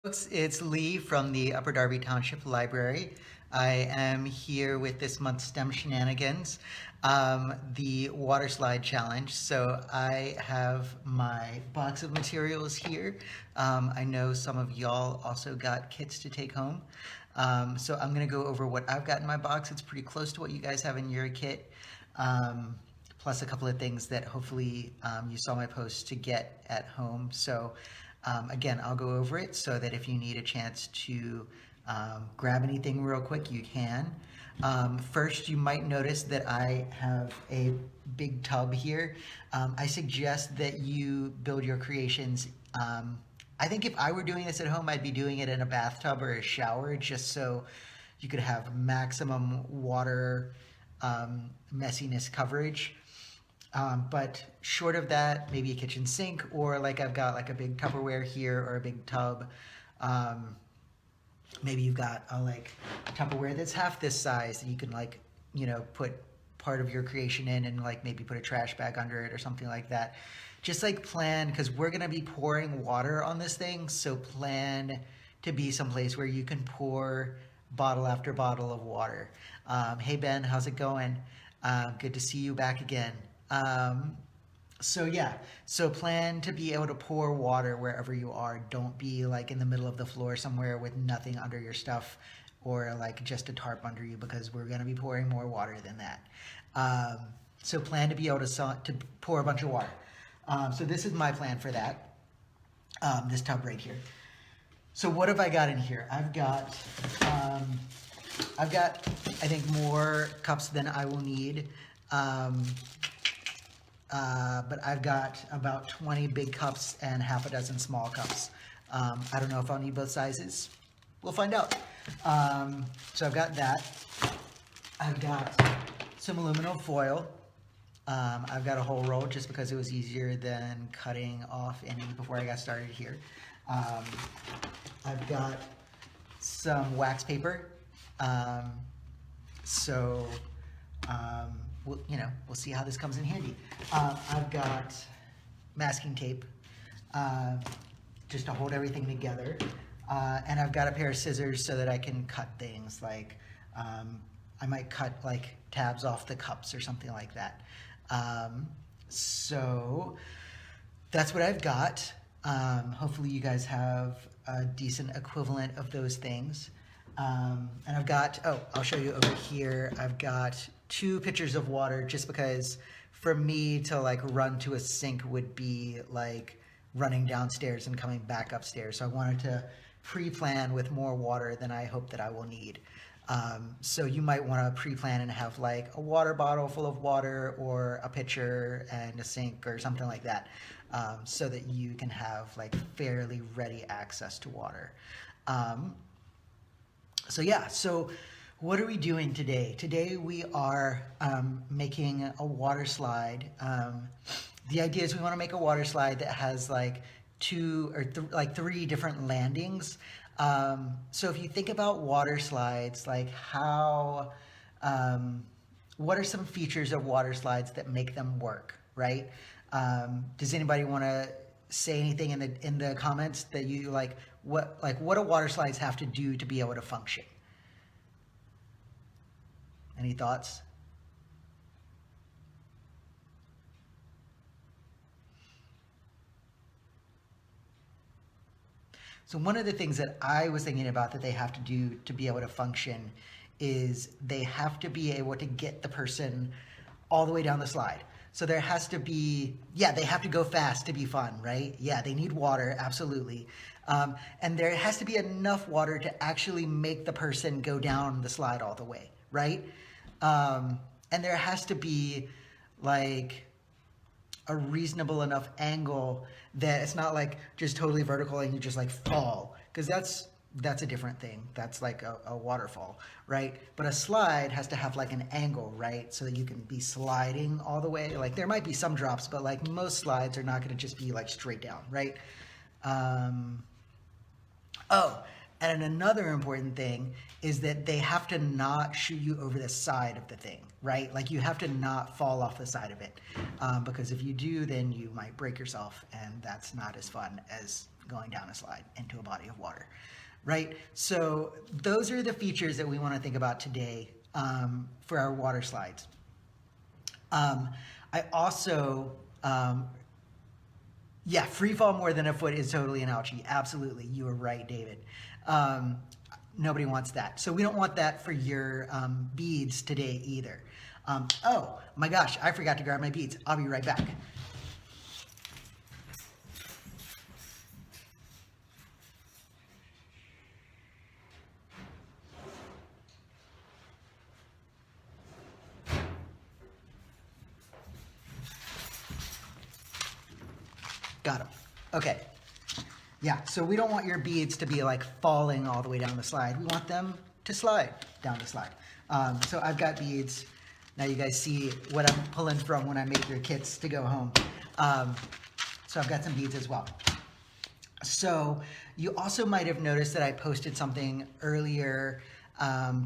Folks, it's Lee from the Upper Darby Township Library. I am here with this month's STEM Shenanigans, the water slide challenge. So I have my box of materials here. I know some of y'all also got kits to take home. So I'm gonna go over what I've got in my box. It's pretty close to what you guys have in your kit. Plus a couple of things that hopefully you saw my post to get at home. So again, I'll go over it so that if you need a chance to grab anything real quick, you can. First, you might notice that I have a big tub here. I suggest that you build your creations. I think if I were doing this at home, I'd be doing it in a bathtub or a shower just so you could have maximum water messiness coverage. But short of that, maybe a kitchen sink, or like I've got like a big Tupperware here or a big tub. Maybe you've got a like Tupperware that's half this size that you can like, put part of your creation in and like maybe put a trash bag under it or something like that. Just like plan, because we're gonna be pouring water on this thing, so plan to be someplace where you can pour bottle after bottle of water. Hey Ben, how's it going? Good to see you back again. So yeah, so plan to be able to pour water wherever you are. Don't be like in the middle of the floor somewhere with nothing under your stuff or like just a tarp under you, because we're gonna be pouring more water than that. So plan to be able to pour a bunch of water. So this is my plan for that, this tub right here. So what have I got in here? I've got, I think, more cups than I will need. But I've got about 20 big cups and half a dozen small cups. I don't know if I'll need both sizes. We'll find out. So I've got that. I've got some aluminum foil. I've got a whole roll just because it was easier than cutting off any before I got started here. I've got some wax paper. We'll see how this comes in handy. I've got masking tape just to hold everything together. And I've got a pair of scissors so that I can cut things like, I might cut like tabs off the cups or something like that. So that's what I've got. Hopefully you guys have a decent equivalent of those things. And I've got, I'll show you over here. I've got 2 pitchers of water just because for me to like run to a sink would be like running downstairs and coming back upstairs. So I wanted to pre-plan with more water than I hope that I will need. So you might want to pre-plan and have like a water bottle full of water or a pitcher and a sink or something like that, so that you can have like fairly ready access to water. So yeah, so what are we doing today? Today we are making a water slide. The idea is we want to make a water slide that has like 2 or 3 different landings. So if you think about water slides, like how, what are some features of water slides that make them work, right? Does anybody want to say anything in the comments that you like? What do water slides have to do to be able to function? Any thoughts? So one of the things that I was thinking about that they have to do to be able to function is they have to be able to get the person all the way down the slide. So there has to be, yeah, they have to go fast to be fun, right? Yeah, they need water, absolutely. And there has to be enough water to actually make the person go down the slide all the way, right? And there has to be like a reasonable enough angle that it's not like just totally vertical and you just like fall, because that's a different thing. That's like a waterfall, right? But a slide has to have like an angle, right? So that you can be sliding all the way. Like there might be some drops, but like most slides are not going to just be like straight down, right? And another important thing is that they have to not shoot you over the side of the thing, right? Like you have to not fall off the side of it, because if you do, then you might break yourself, and that's not as fun as going down a slide into a body of water, right? So those are the features that we want to think about today for our water slides. I also, yeah, free fall more than a foot is totally an ouchie. Absolutely. You are right, David. Nobody wants that. So we don't want that for your beads today either. Oh my gosh, I forgot to grab my beads. I'll be right back. Got them. Okay. Yeah, so we don't want your beads to be like falling all the way down the slide. We want them to slide down the slide. So I've got beads. Now you guys see what I'm pulling from when I make your kits to go home. So I've got some beads as well. So you also might have noticed that I posted something earlier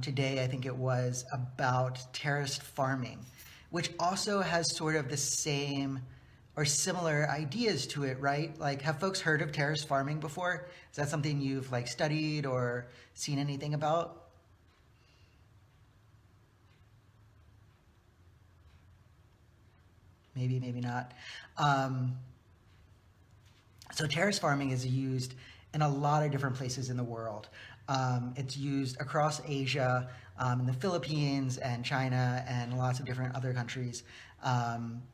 today, I think it was, about terraced farming, which also has sort of the same or similar ideas to it, right? Like, have folks heard of terrace farming before? Is that something you've like studied or seen anything about? Maybe, maybe not. So terrace farming is used in a lot of different places in the world. It's used across Asia, in the Philippines and China and lots of different other countries.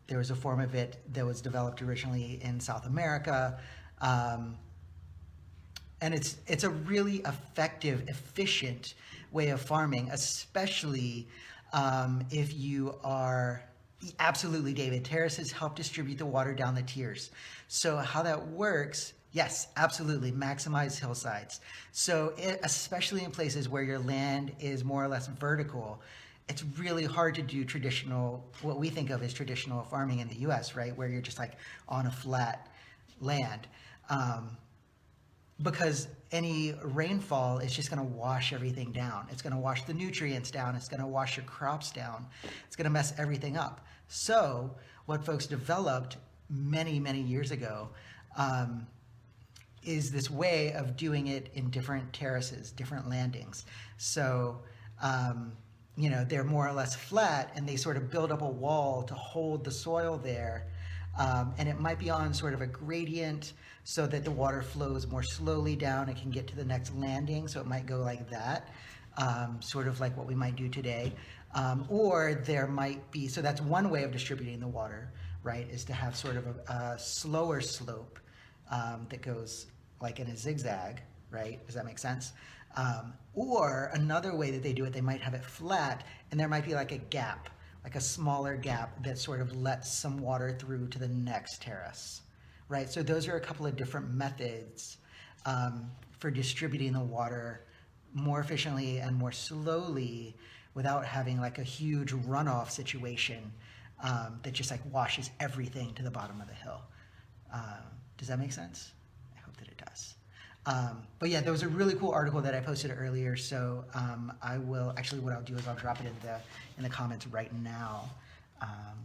There was a form of it that was developed originally in South America. And it's a really effective, efficient way of farming, especially if you are, absolutely, David, terraces help distribute the water down the tiers. So how that works, yes, absolutely, maximize hillsides. So especially in places where your land is more or less vertical, it's really hard to do traditional, what we think of as traditional farming in the US, right? Where you're just like on a flat land. Because any rainfall is just going to wash everything down. It's going to wash the nutrients down. It's going to wash your crops down. It's going to mess everything up. So what folks developed many, many years ago is this way of doing it in different terraces, different landings. So, you know, they're more or less flat, and they sort of build up a wall to hold the soil there. And it might be on sort of a gradient so that the water flows more slowly down. It can get to the next landing, so it might go like that, sort of like what we might do today. Or there might be, so that's one way of distributing the water, right, is to have sort of a slower slope that goes like in a zigzag, right? Does that make sense? Or another way that they do it, they might have it flat, and there might be like a gap, like a smaller gap that sort of lets some water through to the next terrace, right? So those are a couple of different methods for distributing the water more efficiently and more slowly without having like a huge runoff situation that just like washes everything to the bottom of the hill. Does that make sense? I hope that it does. But yeah, there was a really cool article that I posted earlier, so I will, actually what I'll do is I'll drop it in the comments right now.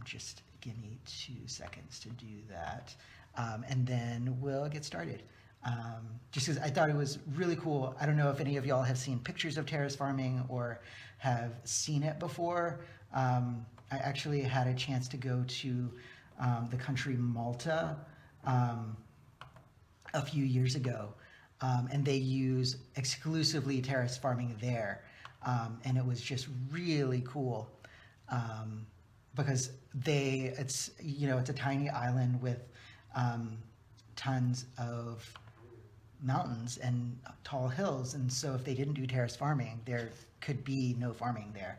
Just give me 2 seconds to do that, and then we'll get started. Just because I thought it was really cool. I don't know if any of y'all have seen pictures of terrace farming or have seen it before. I actually had a chance to go to the country Malta a few years ago. And they use exclusively terrace farming there. And it was just really cool because it's a tiny island with tons of mountains and tall hills. And so if they didn't do terrace farming, there could be no farming there.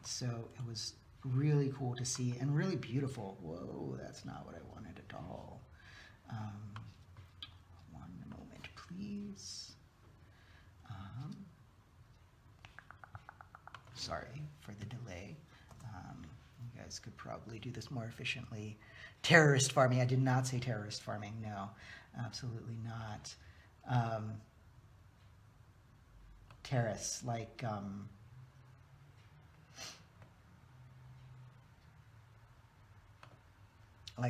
So it was really cool to see and really beautiful. Whoa, that's not what I wanted at all. Please. Sorry for the delay. You guys could probably do this more efficiently. Terrorist farming. I did not say terrorist farming. No, absolutely not. terrace, like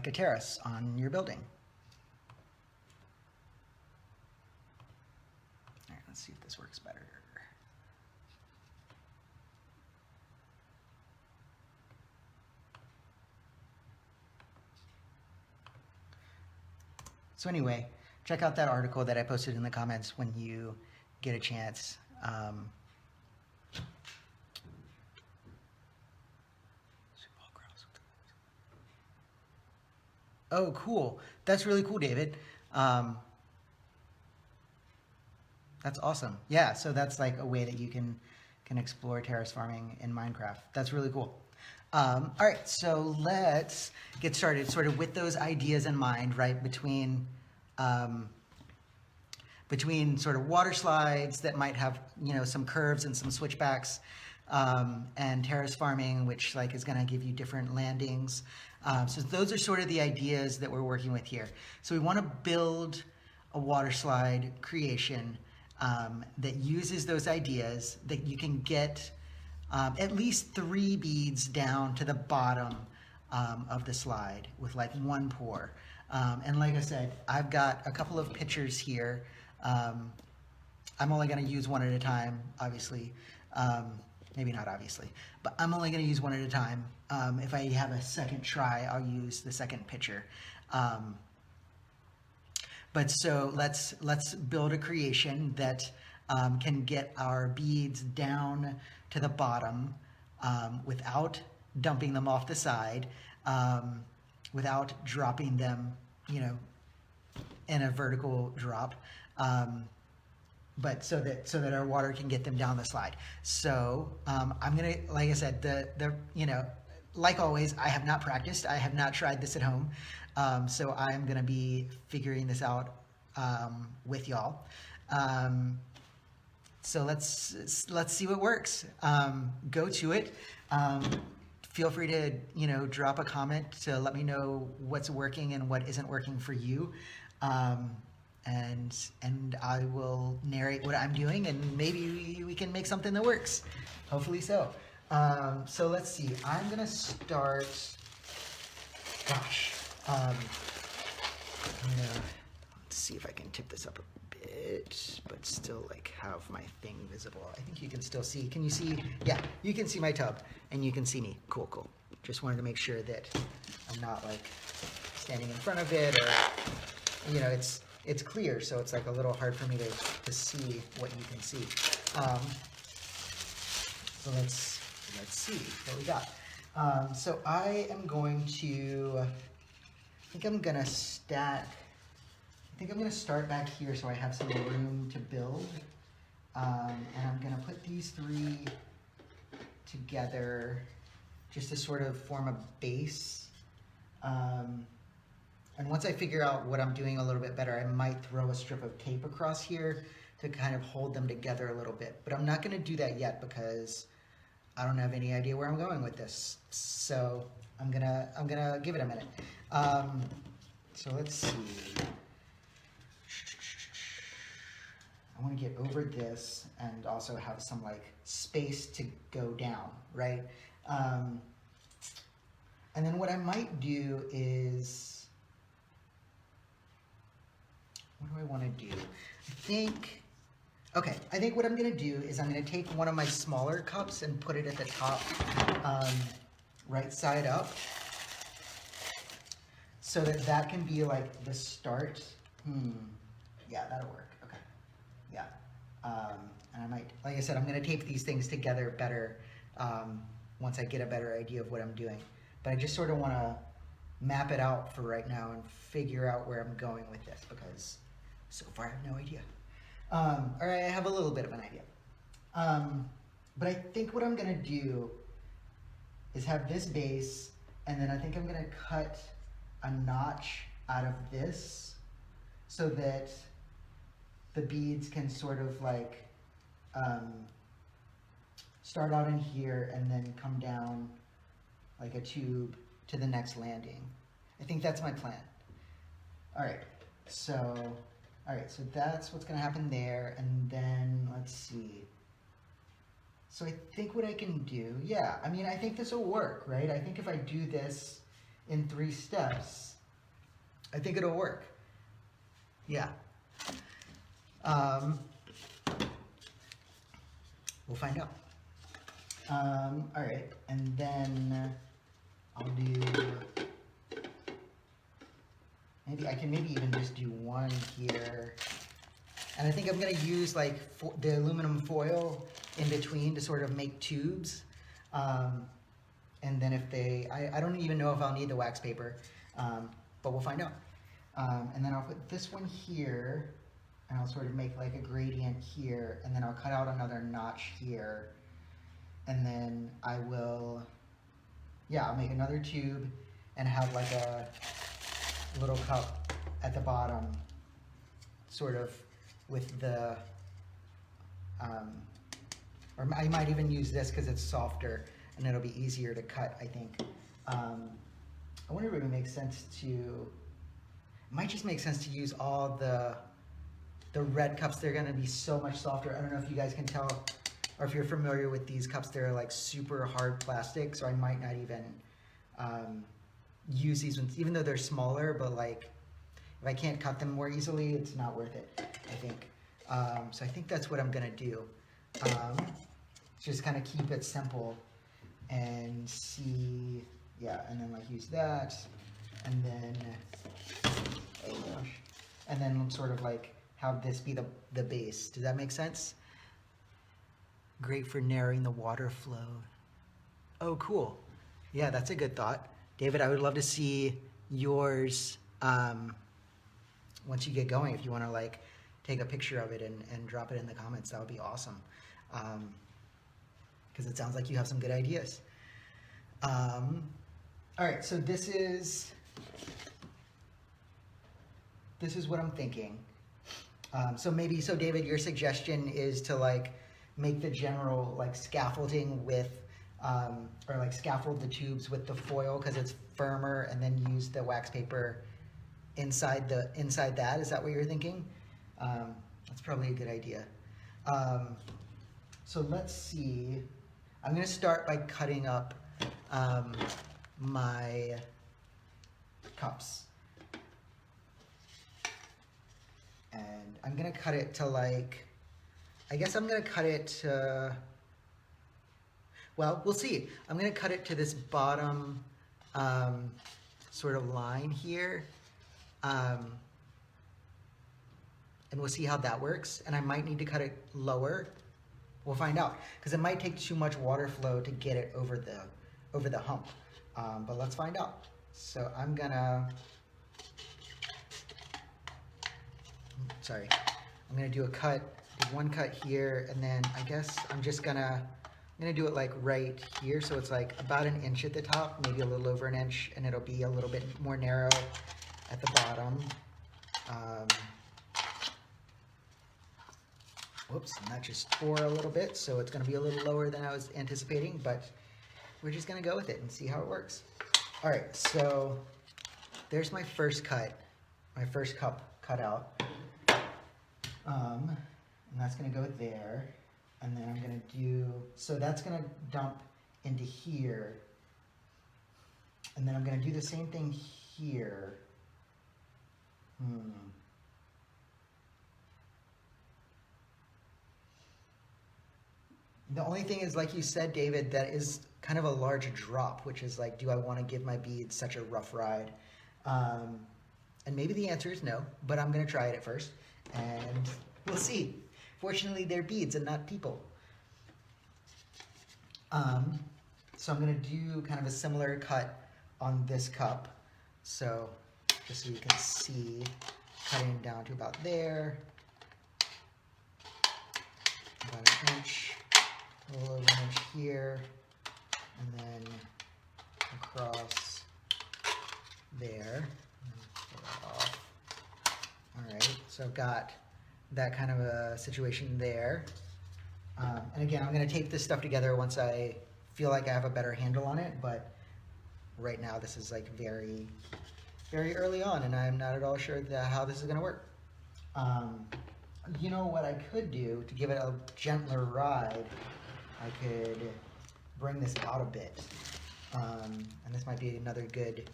a terrace on your building. All right, let's see if this works better. So anyway, check out that article that I posted in the comments when you get a chance. Oh, cool. That's really cool, David. That's awesome. Yeah, so that's like a way that you can explore terrace farming in Minecraft. That's really cool. All right, so let's get started sort of with those ideas in mind, right? Between sort of water slides that might have, some curves and some switchbacks, and terrace farming, which like is going to give you different landings. So those are sort of the ideas that we're working with here. So we want to build a water slide creation that uses those ideas, that you can get at least 3 beads down to the bottom of the slide with like 1 pour. And like I said, I've got a couple of pictures here. I'm only going to use one at a time, obviously. Maybe not obviously, but I'm only going to use one at a time. If I have a second try, I'll use the second picture. But so let's build a creation that can get our beads down to the bottom without dumping them off the side, without dropping them, in a vertical drop. But so that our water can get them down the slide. So I'm gonna, like I said, like always, I have not practiced. I have not tried this at home. So I'm gonna be figuring this out with y'all. So let's see what works. Go to it. Feel free to drop a comment to let me know what's working and what isn't working for you. And I will narrate what I'm doing, and maybe we can make something that works. Hopefully so. So let's see. I'm gonna start. Gosh. Let's see if I can tip this up a bit, but still like have my thing visible. I think you can still see. Can you see? Yeah, you can see my tub, and you can see me. Cool, cool. Just wanted to make sure that I'm not like standing in front of it, or it's clear, so it's like a little hard for me to see what you can see. So let's see what we got. So I am going to, I think I'm gonna start back here so I have some room to build. And I'm gonna put these 3 together just to sort of form a base. And once I figure out what I'm doing a little bit better, I might throw a strip of tape across here to kind of hold them together a little bit. But I'm not going to do that yet because I don't have any idea where I'm going with this. So I'm gonna give it a minute. So let's see. I want to get over this and also have some like space to go down, right? And then what I might do is, what do I want to do? I think what I'm going to do is I'm going to take one of my smaller cups and put it at the top, right side up, so that can be like the start. Yeah, that'll work. Okay. Yeah. And I might, like I said, I'm going to tape these things together better once I get a better idea of what I'm doing. But I just sort of want to map it out for right now and figure out where I'm going with this, because so far I have no idea. Or I have a little bit of an idea. But I think what I'm gonna do is have this base, and then I think I'm gonna cut a notch out of this so that the beads can sort of like start out in here and then come down like a tube to the next landing. I think that's my plan. All right, so that's what's gonna happen there. And then let's see. So I think what I can do, yeah, I mean, I think this will work, right? I think if I do this in 3 steps, I think it'll work. Yeah. We'll find out. All right, and then I'll do, maybe I can even just do one here. And I think I'm gonna use like the aluminum foil in between to sort of make tubes. And then if they, I don't even know if I'll need the wax paper, but we'll find out. And then I'll put this one here, and I'll sort of make like a gradient here, and then I'll cut out another notch here. And then I will, yeah, I'll make another tube and have like a little cup at the bottom, sort of with the, or I might even use this because it's softer and it'll be easier to cut, I think. I wonder if it would make sense to, it might just make sense to use all the red cups. They're gonna be so much softer. I don't know if you guys can tell, or if you're familiar with these cups, they're like super hard plastic, so I might not even use these ones, even though they're smaller, but like, if I can't cut them more easily, it's not worth it, I think. So I think that's what I'm gonna do. Just kind of keep it simple and see, yeah, and then like use that, and then, oh gosh, and then sort of like have this be the base. Does that make sense? Great for narrowing the water flow. Oh, cool. Yeah, that's a good thought. David, I would love to see yours once you get going. If you want to like take a picture of it and drop it in the comments, that would be awesome. Because it sounds like you have some good ideas. All right, so this is what I'm thinking. So David, your suggestion is to like make the general like scaffolding with, or like scaffold the tubes with the foil because it's firmer, and then use the wax paper inside that. Is that what you're thinking? That's probably a good idea. So let's see. I'm going to start by cutting up my cups. And I'm going to cut it to like, I guess I'm going to cut it to, well, we'll see. I'm going to cut it to this bottom sort of line here. And we'll see how that works. And I might need to cut it lower. We'll find out, because it might take too much water flow to get it over the hump. But let's find out. So I'm gonna, sorry, I'm gonna do one cut here, and then I guess I'm gonna do it like right here, so it's like about 1 inch at the top, maybe a little over 1 inch, and it'll be a little bit more narrow at the bottom. Whoops, and that just tore a little bit, so it's going to be a little lower than I was anticipating, but we're just going to go with it and see how it works. All right, so there's my first cut, my first cup cut out. And that's going to go there. And then I'm going to do, so that's going to dump into here. And then I'm going to do the same thing here. The only thing is, like you said, David, that is kind of a large drop, which is like, do I want to give my beads such a rough ride? And maybe the answer is no, but I'm going to try it at first, and we'll see. Fortunately, they're beads and not people. So I'm going to do kind of a similar cut on this cup. So just so you can see, cutting down to about there, about 1 inch. A little over 1 inch here, and then across there. Pull that off. All right, so I've got that kind of a situation there. And again, I'm going to tape this stuff together once I feel like I have a better handle on it, but right now this is like very, very early on, and I'm not at all sure how this is going to work. You know what I could do to give it a gentler ride I could bring this out a bit. And this might be another good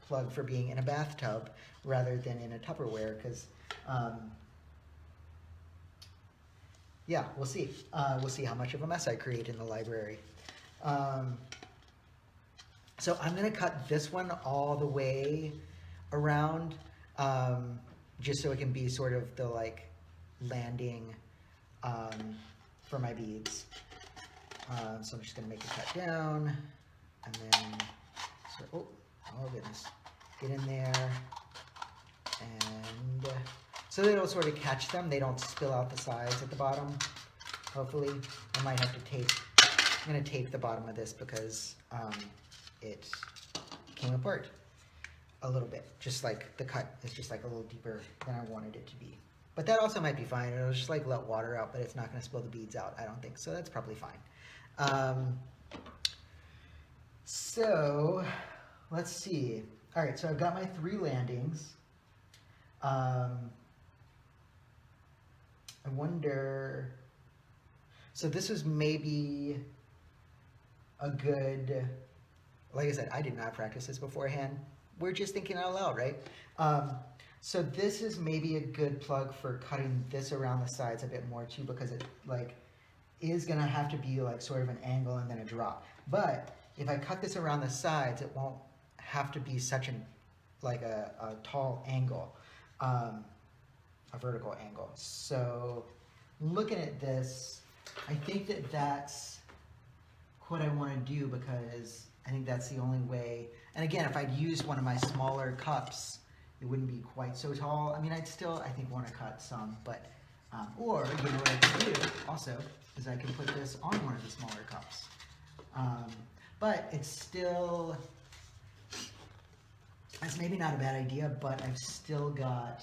plug for being in a bathtub rather than in a Tupperware, because yeah, we'll see. We'll see how much of a mess I create in the library. So I'm going to cut this one all the way around, just so it can be sort of the like landing for my beads. So I'm just going to make a cut down, and then, oh goodness, get in there, and so they don't sort of catch them. They don't spill out the sides at the bottom, hopefully. I might have to tape, I'm going to tape the bottom of this because it came apart a little bit, just like the cut is just like a little deeper than I wanted it to be. But that also might be fine. It'll just like let water out, but it's not going to spill the beads out, I don't think. So that's probably fine. So let's see. All right, so I've got my 3 landings. I wonder, so this was maybe a good, like I said, I did not practice this beforehand. We're just thinking out loud, right? So this is maybe a good plug for cutting this around the sides a bit more too, because it like is gonna have to be like sort of an angle and then a drop. But if I cut this around the sides, it won't have to be such an like a tall angle, a vertical angle. So looking at this, I think that that's what I want to do, because I think that's the only way. And again, if I'd used one of my smaller cups, it wouldn't be quite so tall. I mean, I'd still, I think, want to cut some, but, or, you know what I can do also, is I can put this on one of the smaller cups. But it's still, it's maybe not a bad idea, but I've still got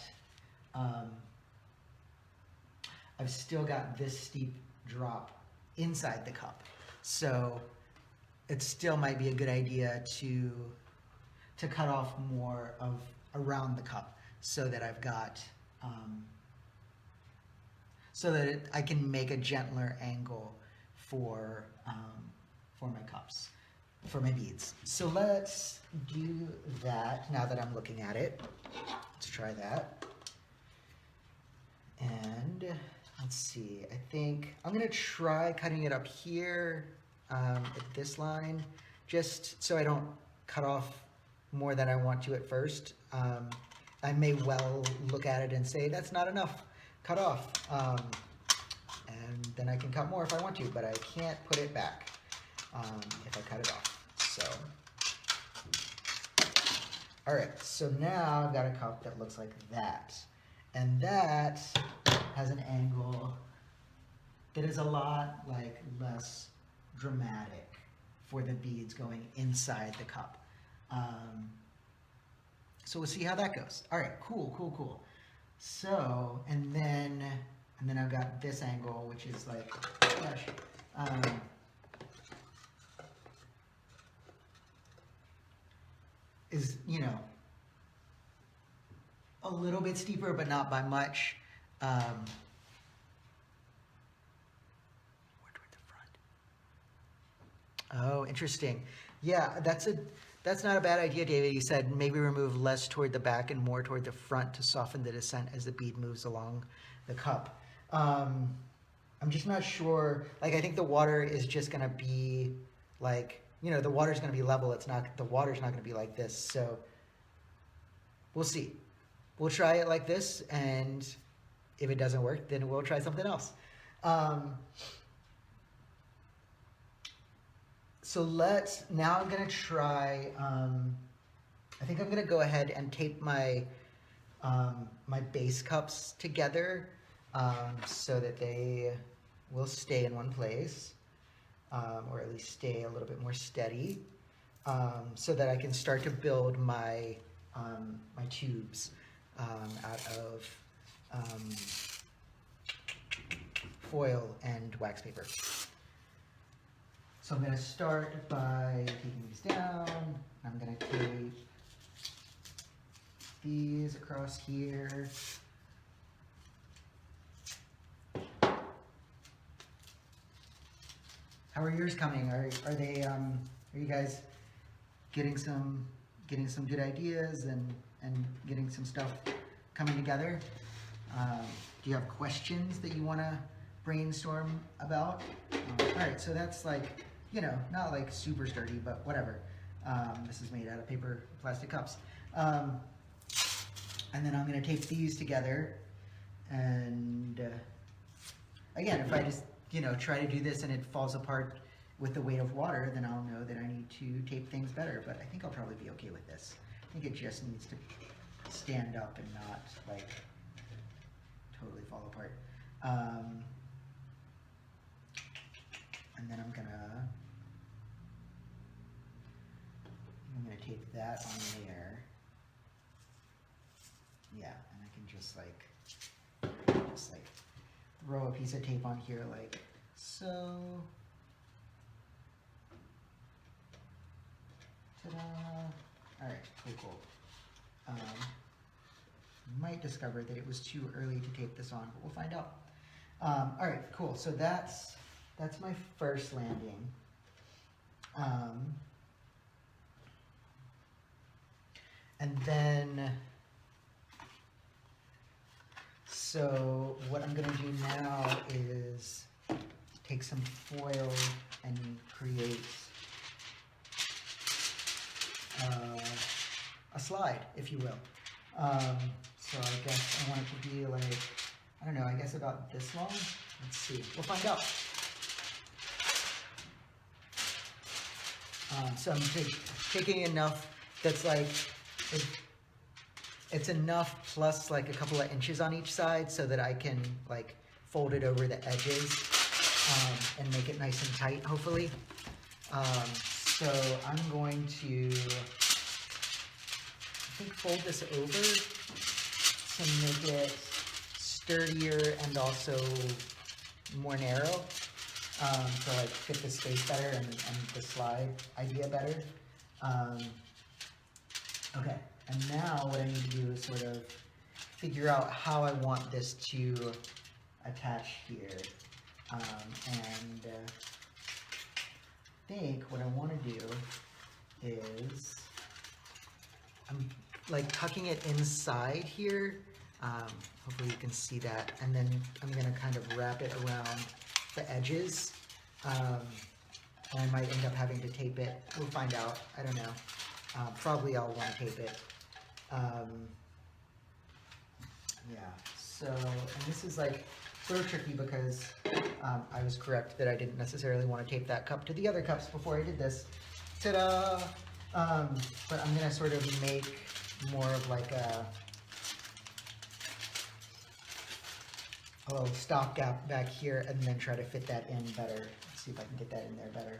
this steep drop inside the cup. So it still might be a good idea to cut off more of around the cup, so that I've got, so that I can make a gentler angle for my cups, for my beads. So let's do that now that I'm looking at it. Let's try that. And let's see, I think I'm gonna try cutting it up here at this line, just so I don't cut off more than I want to at first. I may well look at it and say, that's not enough, cut off. And then I can cut more if I want to, but I can't put it back if I cut it off. So, all right, so now I've got a cup that looks like that. And that has an angle that is a lot like less dramatic for the beads going inside the cup. So we'll see how that goes. All right, cool. So, and then I've got this angle, which is like, gosh, is, you know, a little bit steeper, but not by much. More toward the front. Oh, interesting. Yeah, that's not a bad idea, David. You said maybe remove less toward the back and more toward the front to soften the descent as the bead moves along the cup. I'm just not sure. Like, I think the water is just gonna be like, you know, the water's gonna be level. The water's not gonna be like this. So we'll see. We'll try it like this, and if it doesn't work, then we'll try something else. So now I'm gonna try, I think I'm gonna go ahead and tape my, my base cups together so that they will stay in one place, or at least stay a little bit more steady, so that I can start to build my, my tubes out of foil and wax paper. So I'm going to start by taking these down. I'm going to tape these across here. How are yours coming? Are they are you guys getting some good ideas and getting some stuff coming together? Do you have questions that you want to brainstorm about? All right, so that's like, you know, not like super sturdy, but whatever. This is made out of paper plastic cups. And then I'm going to tape these together. And again, if I just, you know, try to do this and it falls apart with the weight of water, then I'll know that I need to tape things better. But I think I'll probably be okay with this. I think it just needs to stand up and not like totally fall apart. And then I'm gonna tape that on there. Yeah, and I can just like throw a piece of tape on here like so. Ta-da! All right, cool. Might discover that it was too early to tape this on, but we'll find out. All right, cool. So that's my first landing. And then, so what I'm gonna do now is take some foil and create a slide, if you will. So I guess I want it to be like, I don't know, I guess about this long. Let's see, we'll find out. So I'm taking enough that's like, it's enough plus like a couple of inches on each side so that I can like fold it over the edges and make it nice and tight, hopefully. So I'm going to, I think, fold this over to make it sturdier and also more narrow, to like fit the space better and the slide idea better. Okay, and now what I need to do is sort of figure out how I want this to attach here. And I think what I want to do is I'm like tucking it inside here. Hopefully you can see that. And then I'm going to kind of wrap it around the edges. And I might end up having to tape it. We'll find out. I don't know. Probably I'll want to tape it. Yeah, so, and this is like sort of tricky because I was correct that I didn't necessarily want to tape that cup to the other cups before I did this. Ta-da! But I'm going to sort of make more of like a little stopgap back here and then try to fit that in better. Let's see if I can get that in there better.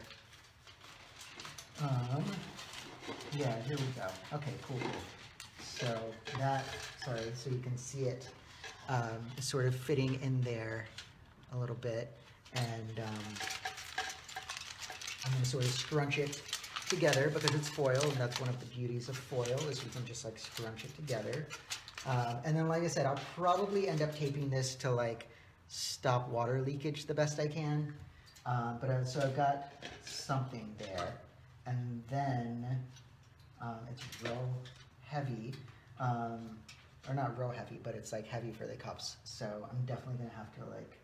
Yeah, here we go. Okay, cool. So that, sorry, so you can see it is sort of fitting in there a little bit. And I'm going to sort of scrunch it together because it's foil, and that's one of the beauties of foil is you can just like scrunch it together. And then, like I said, I'll probably end up taping this to like stop water leakage the best I can. So I've got something there, and then it's real heavy, or not real heavy, but it's like heavy for the cups. So I'm definitely gonna have to like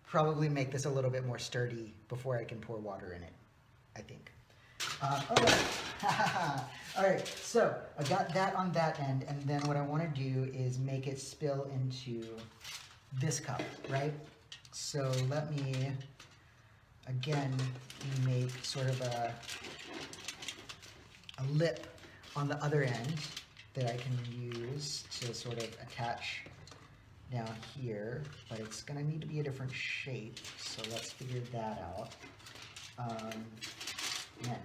probably make this a little bit more sturdy before I can pour water in it, I think. All right. All right, so I got that on that end, and then what I want to do is make it spill into this cup, right? So let me, again, make sort of a lip on the other end that I can use to sort of attach down here, but it's going to need to be a different shape, so let's figure that out. Yeah.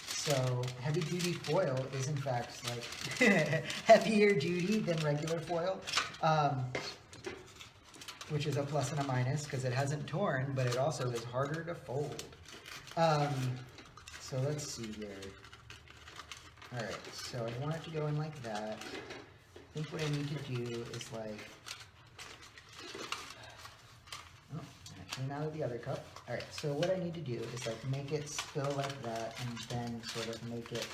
So heavy duty foil is in fact like heavier duty than regular foil, which is a plus and a minus because it hasn't torn, but it also is harder to fold. So let's see here. All right, so I want it to go in like that. I think what I need to do is like, oh, I and out of the other cup. All right, so what I need to do is like make it spill like that and then sort of make it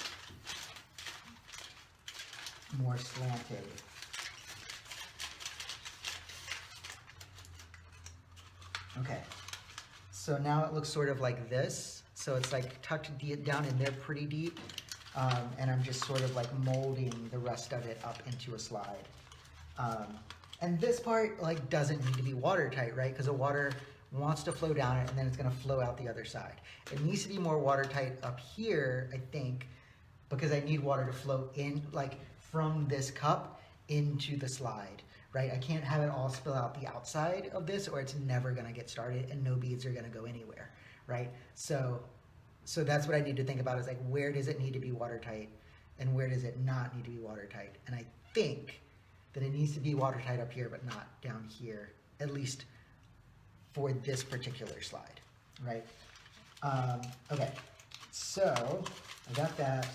more slanted. Okay, so now it looks sort of like this. So it's like tucked down in there pretty deep. And I'm just sort of like molding the rest of it up into a slide. And this part like doesn't need to be watertight, right? Because the water wants to flow down it and then it's gonna flow out the other side. It needs to be more watertight up here, I think, because I need water to flow in, like from this cup into the slide, right? I can't have it all spill out the outside of this or it's never gonna get started and no beads are gonna go anywhere, right? So that's what I need to think about is like, where does it need to be watertight and where does it not need to be watertight? And I think that it needs to be watertight up here, but not down here, at least for this particular slide, right? Okay, so I got that.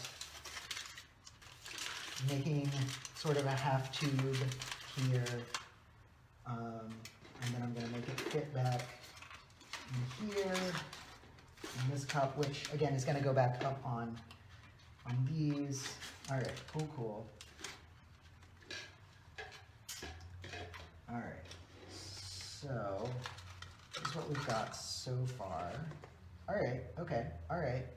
Making sort of a half tube here, and then I'm gonna make it fit back in here, in this cup, which again is gonna go back up on these. All right, cool. All right, so this is what we've got so far. All right, okay, all right.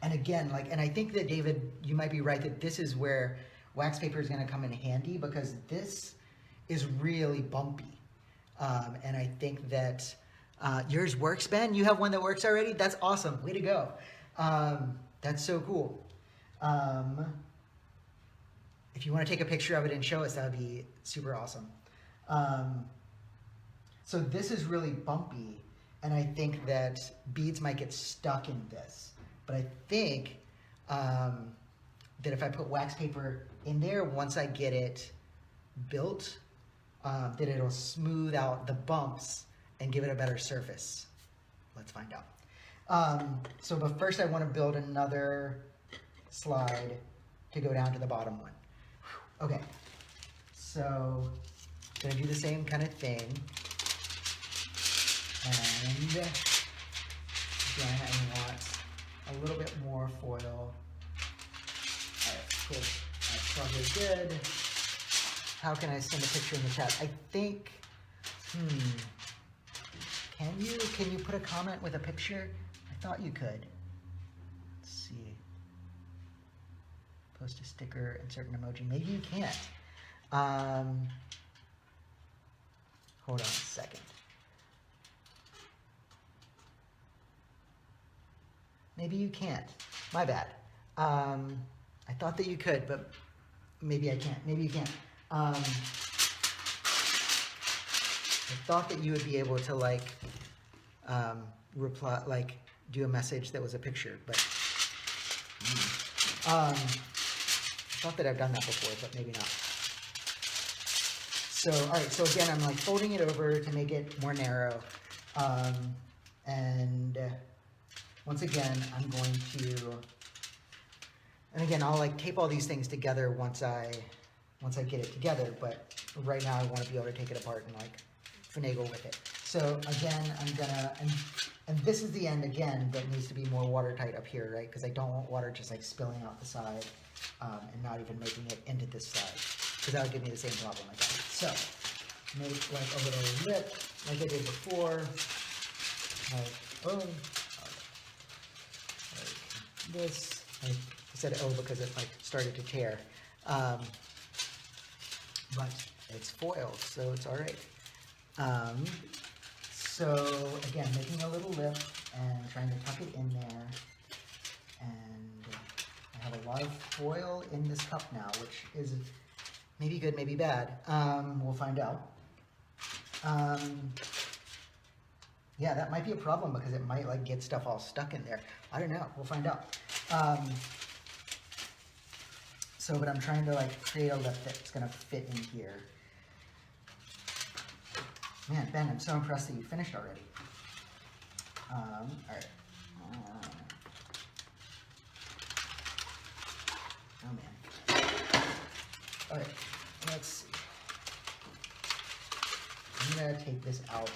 And again, like, and I think that David, you might be right that this is where wax paper is gonna come in handy because this is really bumpy. And I think that yours works, Ben. You have one that works already? That's awesome, way to go. That's so cool. If you want to take a picture of it and show us, that would be super awesome. So this is really bumpy, and I think that beads might get stuck in this. But I think that if I put wax paper in there, once I get it built, that it'll smooth out the bumps and give it a better surface. Let's find out. But first I want to build another slide to go down to the bottom one. Okay, so gonna do the same kind of thing. And again, I want a little bit more foil. All right, cool. That's probably good. How can I send a picture in the chat? I think, can you put a comment with a picture? I thought you could. Let's see. Post a sticker, insert an emoji. Maybe you can't. Hold on a second. Maybe you can't. My bad. I thought that you could, but maybe I can't. Maybe you can't. I thought that you would be able to like reply, like do a message that was a picture, but I thought that I've done that before, but maybe not. So, all right, so again, I'm like folding it over to make it more narrow. And once again, I'm going to, and again, I'll like tape all these things together once I get it together, but right now I want to be able to take it apart and like finagle with it. So again, I'm gonna, and this is the end again that needs to be more watertight up here, right? Because I don't want water just like spilling out the side and not even making it into this side, because that would give me the same problem again. So make like a little lip like I did before, like this. I said oh because it like started to tear, but it's foil, so it's all right. So again, making a little lip and trying to tuck it in there, and I have a lot of foil in this cup now, which is maybe good, maybe bad. We'll find out. Yeah, that might be a problem because it might like get stuff all stuck in there. I don't know, we'll find out. But I'm trying to like create a lip that's gonna fit in here. Man, Ben, I'm so impressed that you finished already. All right. Oh man. All right, let's see. I'm gonna take this out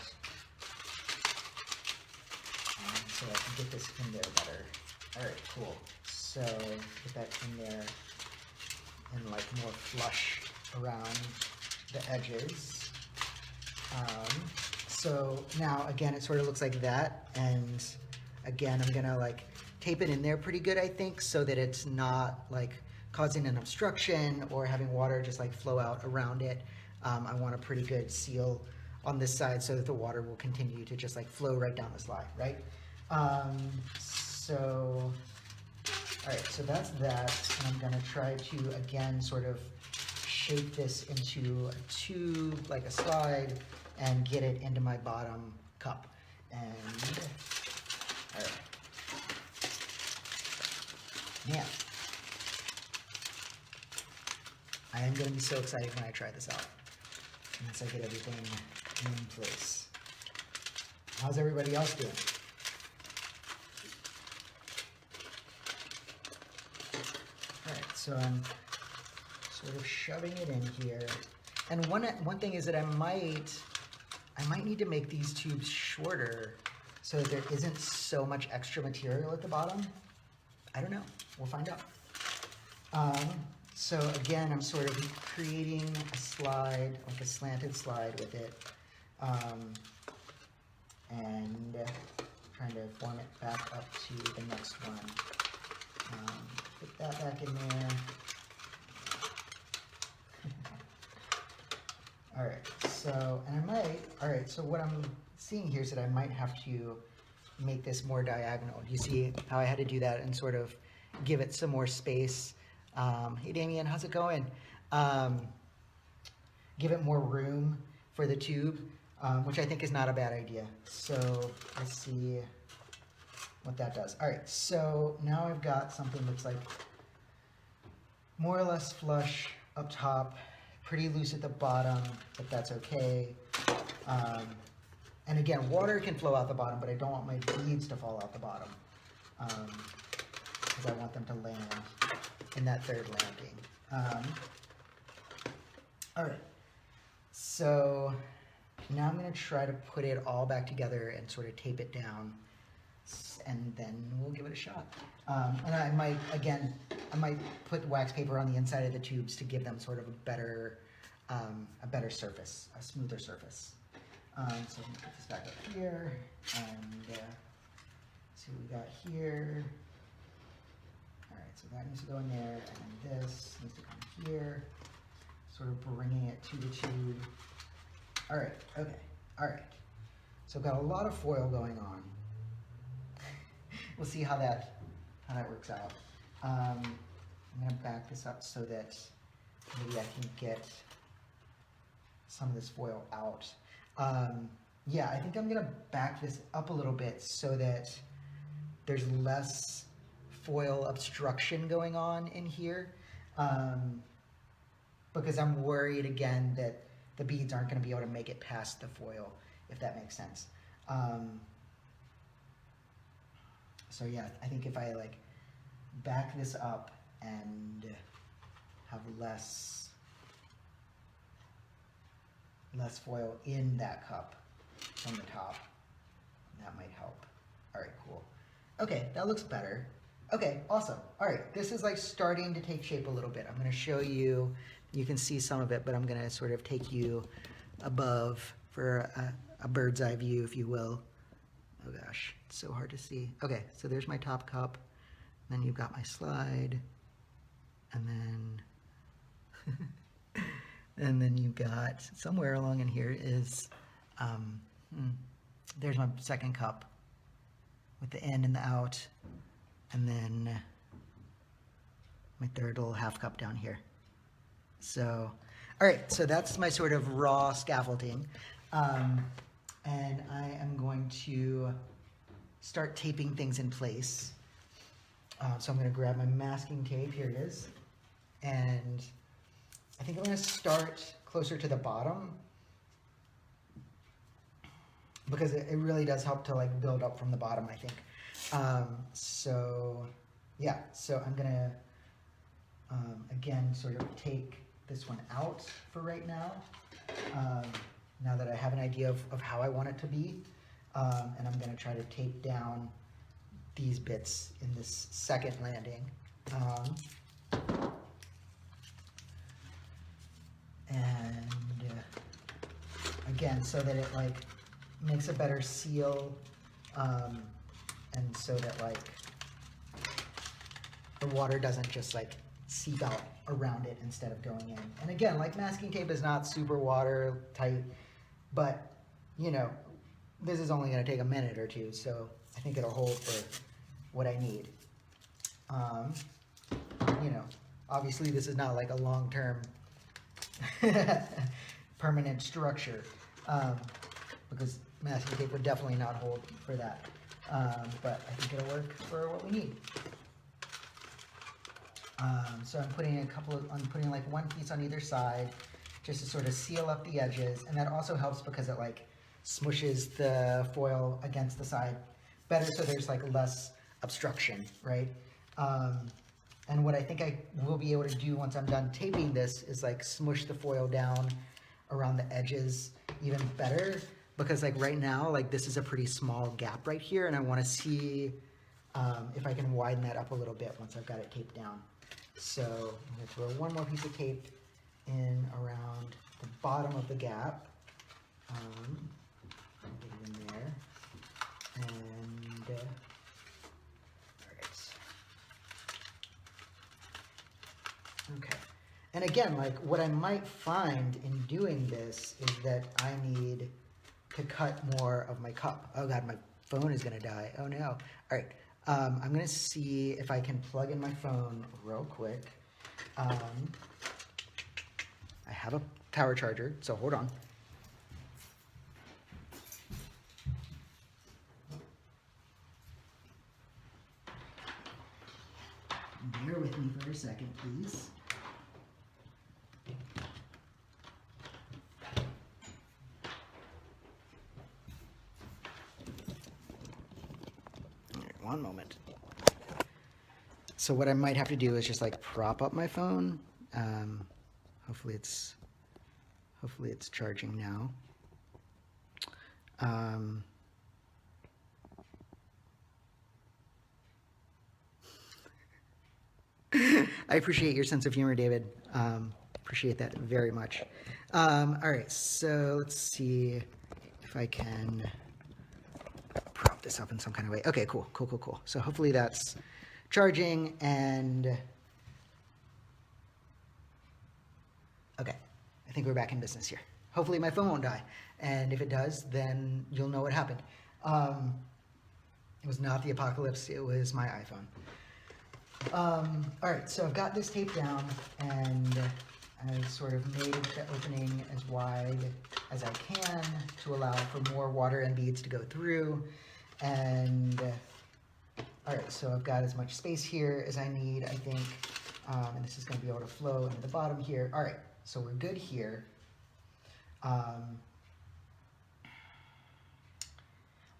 so I can get this in there better. All right, cool. So get that in there and like more flush around the edges. So now again, it sort of looks like that. And again, I'm gonna like tape it in there pretty good, I think, so that it's not like causing an obstruction or having water just like flow out around it. I want a pretty good seal on this side so that the water will continue to just like flow right down the slide, right? So, all right, so that's that. And I'm gonna try to, again, sort of shape this into a tube, like a slide, and get it into my bottom cup. And, all right. Man, I am gonna be so excited when I try this out, once I get everything in place. How's everybody else doing? All right, so I'm sort of shoving it in here. And one thing is that I might need to make these tubes shorter so that there isn't so much extra material at the bottom. I don't know, we'll find out. So again, I'm sort of creating a slide, like a slanted slide with it, and trying to form it back up to the next one. Put that back in there. All right, so, and all right, so what I'm seeing here is that I might have to make this more diagonal. You see how I had to do that and sort of give it some more space. Hey Damien, how's it going? Give it more room for the tube, which I think is not a bad idea. So let's see what that does. All right, so now I've got something that looks like more or less flush up top, pretty loose at the bottom, but that's okay. And again, water can flow out the bottom, but I don't want my beads to fall out the bottom, because I want them to land in that third landing. All right, so now I'm gonna try to put it all back together and sort of tape it down, and then we'll give it a shot. And I might put wax paper on the inside of the tubes to give them sort of a better surface, a smoother surface. So I'm gonna put this back up here, and see what we got here. All right, so that needs to go in there, and then this needs to come here, sort of bringing it to the tube. All right, okay, all right. So I've got a lot of foil going on. We'll see how that works out. I'm gonna back this up so that maybe I can get some of this foil out. Yeah, I think I'm gonna back this up a little bit so that there's less foil obstruction going on in here, because I'm worried again that the beads aren't gonna be able to make it past the foil, if that makes sense. So yeah, I think if I like back this up and have less foil in that cup from the top, that might help. All right, cool. Okay, that looks better. Okay, awesome. All right, this is like starting to take shape a little bit. I'm gonna show you, you can see some of it, but I'm gonna sort of take you above for a bird's eye view, if you will. Oh gosh, it's so hard to see. Okay, so there's my top cup. Then you've got my slide, and then and then you've got somewhere along in here is there's my second cup with the in and the out, and then my third little half cup down here. So, all right, so that's my sort of raw scaffolding. And I am going to start taping things in place. So I'm going to grab my masking tape, here it is, and I think I'm going to start closer to the bottom because it really does help to like build up from the bottom, I think. So yeah, so I'm going to again sort of take this one out for right now. now that I have an idea of how I want it to be. And I'm going to try to tape down these bits in this second landing. And again, so that it like makes a better seal, and so that like the water doesn't just like seep out around it instead of going in. And again, like masking tape is not super watertight, but you know, this is only going to take a minute or two, so I think it'll hold for what I need. You know, obviously this is not like a long-term permanent structure, because masking tape would definitely not hold for that. But I think it'll work for what we need. So I'm putting like one piece on either side just to sort of seal up the edges, and that also helps because it like smushes the foil against the side better, so there's like less obstruction, right? And what I think I will be able to do once I'm done taping this is like smush the foil down around the edges even better, because like right now, like this is a pretty small gap right here, and I want to see if I can widen that up a little bit once I've got it taped down. So I'm going to throw one more piece of tape in around the bottom of the gap. Get it in there. And all right. Okay. And again, like what I might find in doing this is that I need to cut more of my cup. Oh God, my phone is going to die. Oh no. All right. I'm going to see if I can plug in my phone real quick. I have a power charger, so hold on. Bear with me for a second, please. All right, one moment. So what I might have to do is just like prop up my phone. Hopefully it's charging now. I appreciate your sense of humor, David. Appreciate that very much. All right, so let's see if I can prop this up in some kind of way. Okay, cool. So hopefully that's charging, and okay, I think we're back in business here. Hopefully my phone won't die, and if it does, then you'll know what happened. It was not the apocalypse, it was my iPhone. All right, so I've got this tape down, and I sort of made the opening as wide as I can to allow for more water and beads to go through. And all right, so I've got as much space here as I need, I think, and this is going to be able to flow into the bottom here. All right, so we're good here. I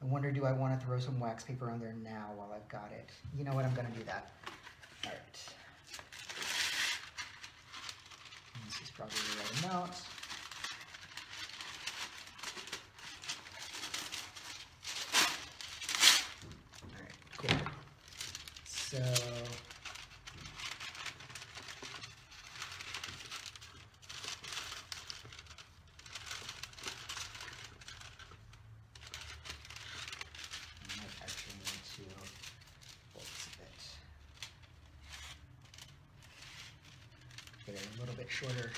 wonder, do I want to throw some wax paper on there now while I've got it? You know what, I'm going to do that. All right. And this is probably the right amount. All right, cool. So I might actually need to fold this a bit. Get it a little bit shorter,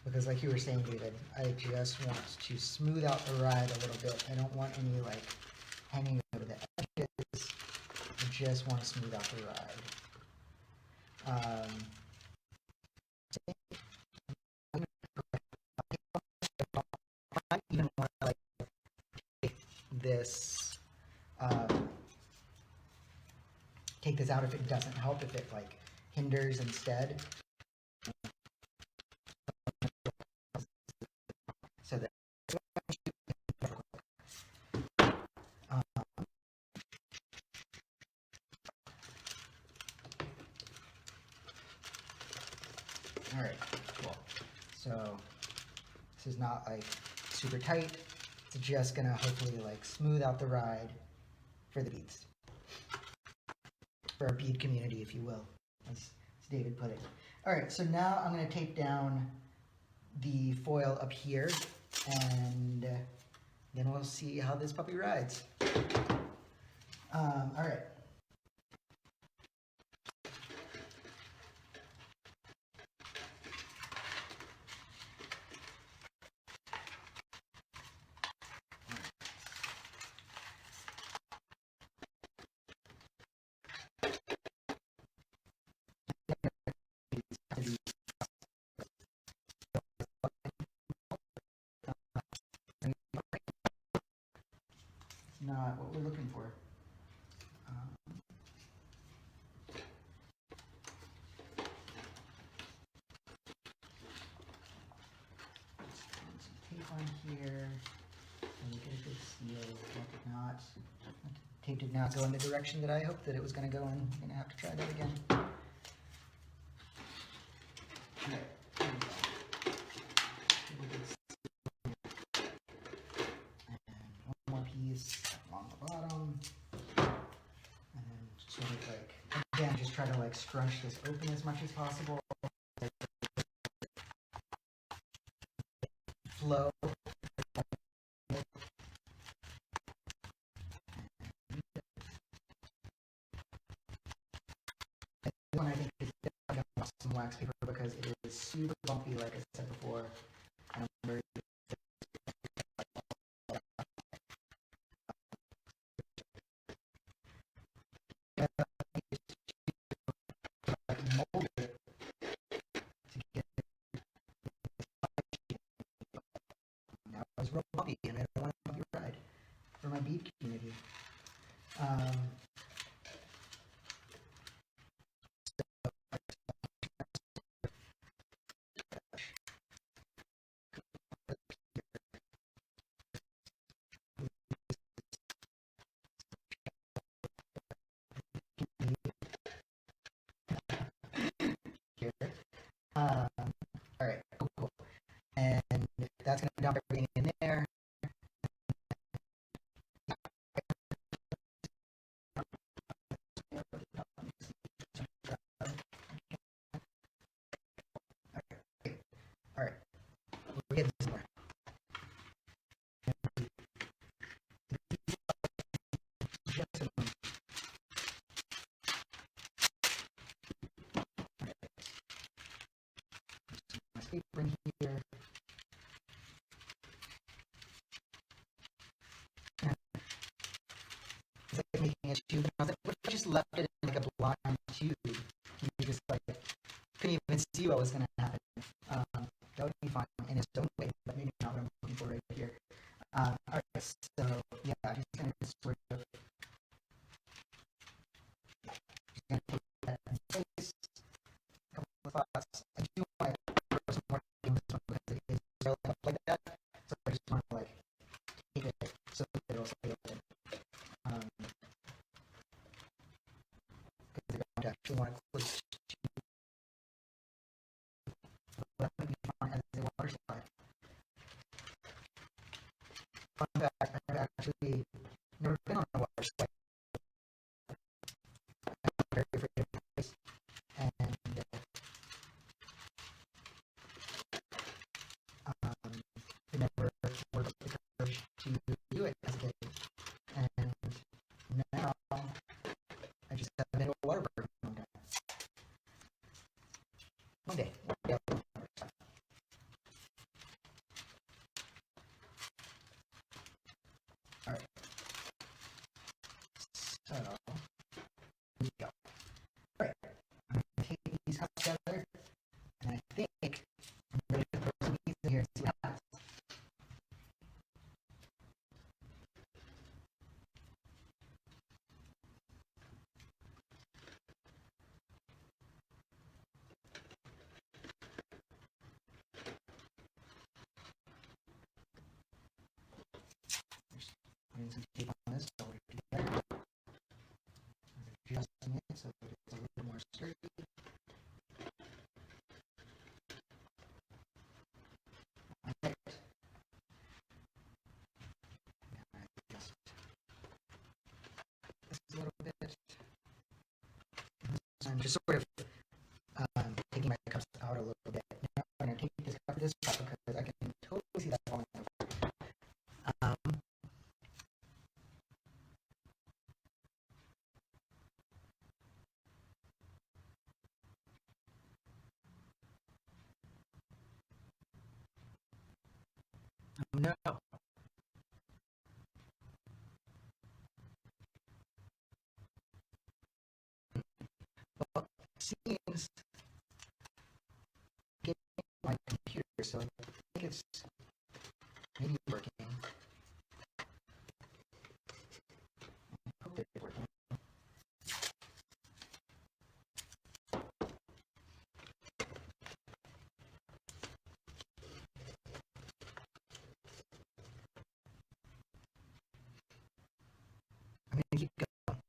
because like you were saying, David, I just want to smooth out the ride a little bit. I don't want any like hanging over the edges. I just want to smooth out the ride. I even want to like take this out if it doesn't help, if it like hinders instead. So that all right, cool. So this is not like super tight. It's just gonna hopefully like smooth out the ride for the beads. For our bead community, if you will, as David put it. All right, so now I'm gonna tape down the foil up here, and then we'll see how this puppy rides. All right. Not what we're looking for. Some tape on here, and we get a good seal. Tape did not go in the direction that I hoped that it was going to go in. I'm going to have to try that again. Okay, there we go. And one more piece along the bottom. And then sort of like, again, just try to like scrunch this open as much as possible. Flow. One I think is definitely going to some wax paper because it is super bumpy, like I said before. And I'm very mold it to get now it's real bumpy, and I don't want a bumpy ride for my bead community. Here. All right, cool. And that's going to dump everything in there. All right, we're getting somewhere. Paper in here. It's like making a tube. And I was like, what if I just left it in like a blind tube? You just like couldn't even see what was going to happen. That would be fine in its own way, but maybe not what I'm looking for right here. All right, so yeah, I'm just going to sort of just going to put that in place. A couple of thoughts. I do want to throw some more on this one because it is really up like that. So I just want to like keep it so that it'll stay open. Because I don't actually want to close that might be fun as a water slide. Fun fact, I've actually never been on a water slide. I'm very afraid of heights, and I never worked up the courage to do it as a kid. And now I just haven't been to a water park in a long time. One day I'll be on a water slide. All right. So, here we go. All right. I'm going to take these cups together, and I think I'm ready to throw some beads in here and see what happens. Putting some tape on this so we're together. Adjusting it so that it's a little more sturdy. Alright. I'm just sort of taking my cups out a little bit. Now I'm going to take this cup because I can totally see that falling over. Um, oh no. Well, seems getting my computer, so I think it's maybe working. I hope it's working. I'm gonna keep going.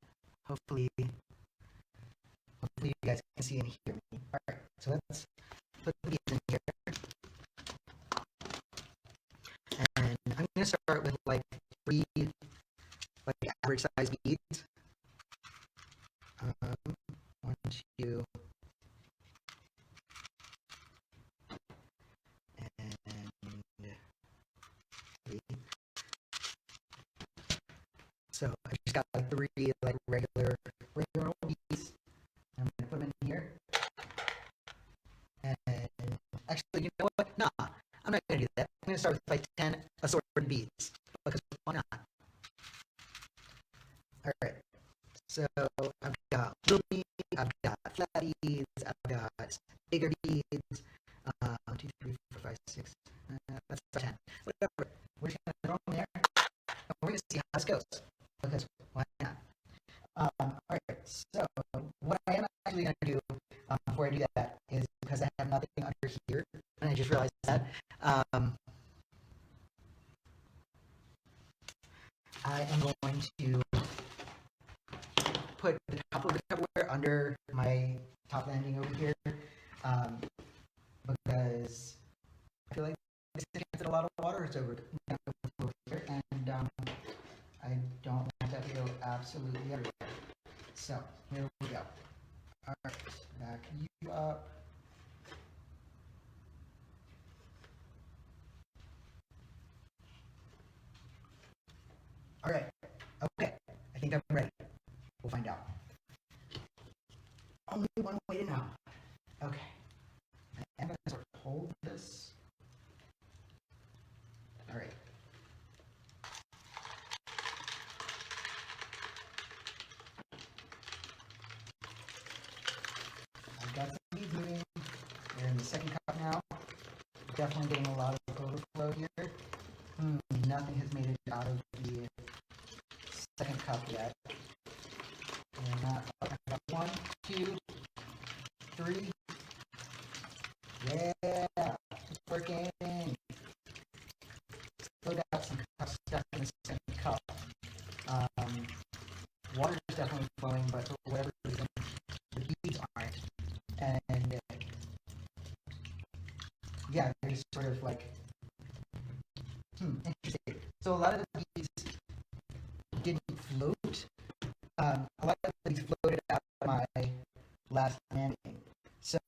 Hopefully you guys can see and hear me. All right, so let's put the beads in here, and I'm gonna start with like 3 like average size beads. 1, 2, and 3. So I just got like 3 like regular beads. I'm gonna put them in here. And actually, you know what? Nah, I'm not gonna do that. I'm gonna start with like 10 assorted beads because why not? All right. So I've got little beads, I've got flat beads, I've got bigger beads. 1, 2, 3, 4, 5, 6. That's 10. Whatever. We're just gonna throw them there, and we're gonna see how this goes. Because why not? All right. So what I am actually gonna do before I do that is because I have nothing under here, and I just realized that. I am going to put the top of the Tupperware under my top landing over here because I feel like this is a lot of water is over here, and I don't want that to go absolutely everywhere. So here we go. All right, back you up. All right. Okay. I think I'm ready. We'll find out. Only one way to know. Okay. I'm going to sort of hold this. All right. I've got some beads moving. They're in the second cup now. Definitely getting a lot of overflow here. Nothing has made it out of the second cup yet. And I've got 1, 2, 3. Yeah, it's working. Still got some stuff in the second cup. Water is definitely flowing, but for whatever reason, the beads aren't. And yeah, they're just sort of like, interesting. So a lot of the beads didn't float. A lot of the beads floated out of my last landing. So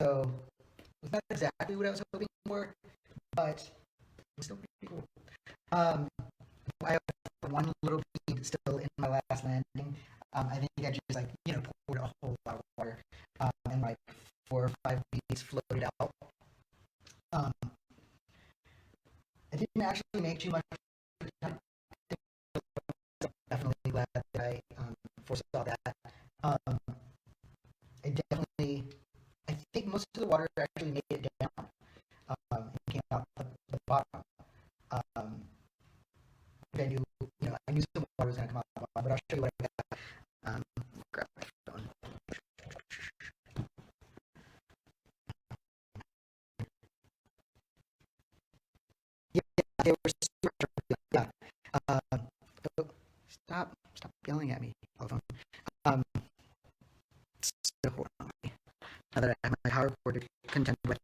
it's not exactly what I was hoping for, but it was still pretty cool. I have 1 little bead still in my last landing. I think I just like poured a whole lot of water, and like 4 or 5 beads floated out. I didn't actually make too much. Definitely glad that I foresaw that. I think most of the water actually made it down. It came out the bottom. I knew some water was going to come out the bottom, but I'll show you what I got. Grab my phone. Yeah, they were super yeah. Oh, stop yelling at me, telephone. So hold on. Now that I have my power cord to contend with.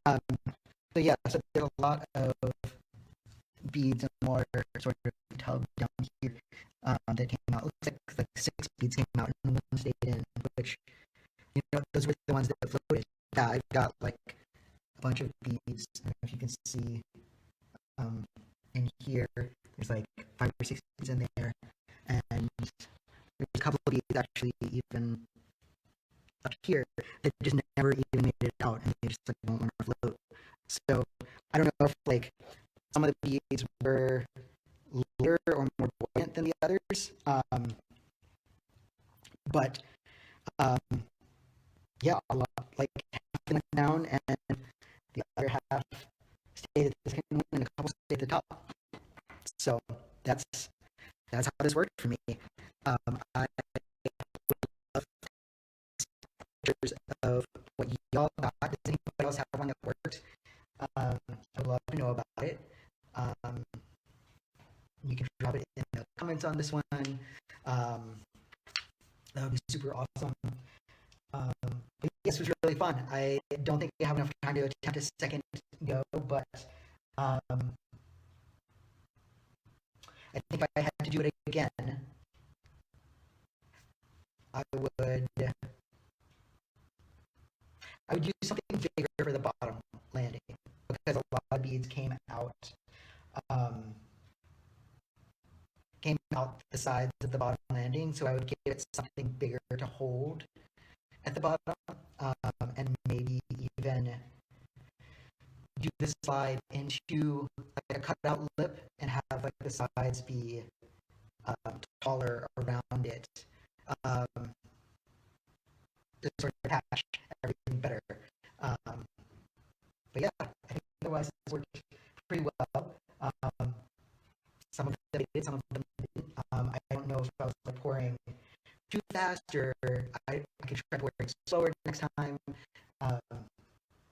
So yeah, so there's a lot of beads and water sort of tub down here that came out. Looks like 6 beads came out and 1 stayed in, which those I've got like a bunch of beads. I don't know if you can see in here. There's like 5 or 6 beads in there, and there's a couple of beads actually even up here that just never even made it out, and they just like don't want to float. So I don't know if like some of the beads were lighter or more buoyant than the others, but um, yeah, a lot like half went down, and the other half stayed at the second one, and a couple stayed at the top. So that's that's how this worked for me. I love pictures of what y'all got. Does anybody else have one that worked? I would love to know about it. Um, you can drop it in the comments on this one. That would be super awesome. But yes, it was really fun. I don't think we have enough time to attempt a second go, but um, I think if I had to do it again, I would I would do something bigger for the bottom landing because a lot of beads um, came out the sides of the bottom landing, so I would give it something bigger to hold at the bottom, and maybe even do the slide into like a cutout lip and have like the sides be taller around it, um, to sort of attach everything better. Um, but yeah, I think otherwise it worked pretty well. Some of them did, some of them didn't. I don't know if I was like pouring too fast or I could try pouring slower next time. Um,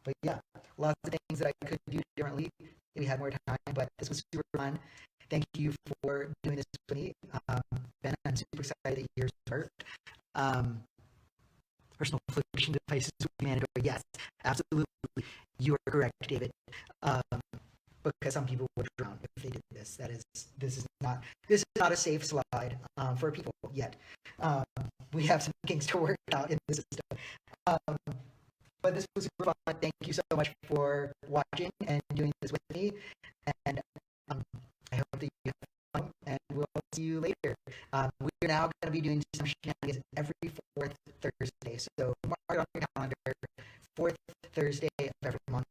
but yeah, lots of things that I could do differently if we had more time. But this was super fun. Thank you for doing this with me. Ben, I'm super excited that yours worked. Um, Personal flotation devices with mandatory. Yes, absolutely. You are correct, David. Um, because some people would drown if they did this. This is not a safe slide for people yet. Um, we have some kinks to work out in the system. Um, but this was super fun. Thank you so much for watching and doing this with me. And I hope that you have fun, and we'll see you later. We're now going to be doing some shenanigans every fourth Thursday. So mark it on your calendar, fourth Thursday of every month.